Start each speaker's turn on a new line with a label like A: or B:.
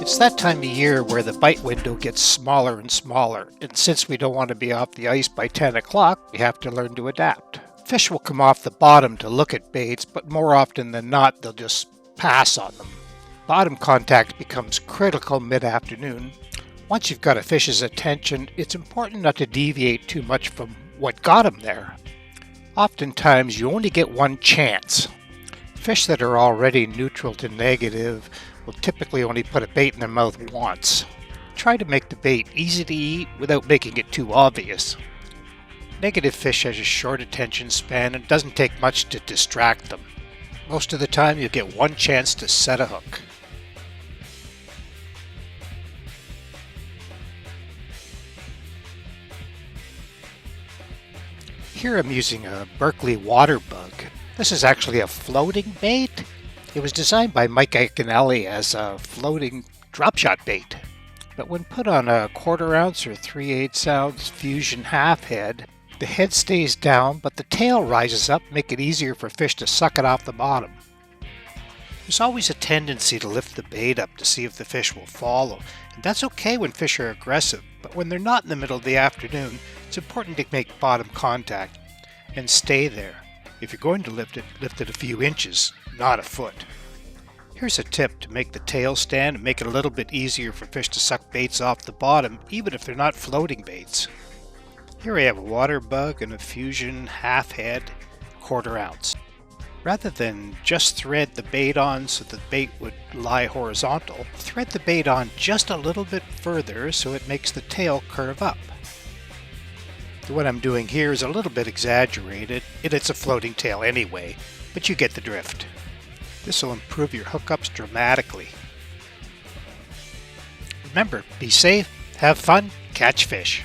A: It's that time of year where the bite window gets smaller and smaller, and since we don't want to be off the ice by 10 o'clock, we have to learn to adapt. Fish will come off the bottom to look at baits, but more often than not, they'll just pass on them. Bottom contact becomes critical mid-afternoon. Once you've got a fish's attention, it's important not to deviate too much from what got him there. Oftentimes, you only get one chance. Fish that are already neutral to negative will typically only put a bait in their mouth once. Try to make the bait easy to eat without making it too obvious. Negative fish has a short attention span and doesn't take much to distract them. Most of the time you'll get one chance to set a hook. Here I'm using a Berkeley water bug. This is actually a floating bait. It was designed by Mike Iaconelli as a floating drop shot bait. But when put on a 1/4 ounce or 3/8 ounce fusion half head, the head stays down but the tail rises up, make it easier for fish to suck it off the bottom. There's always a tendency to lift the bait up to see if the fish will follow, and that's okay when fish are aggressive, but when they're not in the middle of the afternoon, it's important to make bottom contact and stay there. If you're going to lift it a few inches, not a foot. Here's a tip to make the tail stand and make it a little bit easier for fish to suck baits off the bottom, even if they're not floating baits. Here I have a water bug and a fusion half head, 1/4 ounce. Rather than just thread the bait on so the bait would lie horizontal, thread the bait on just a little bit further so it makes the tail curve up. What I'm doing here is a little bit exaggerated. It's a floating tail anyway, but you get the drift. This will improve your hookups dramatically. Remember, be safe, have fun, catch fish.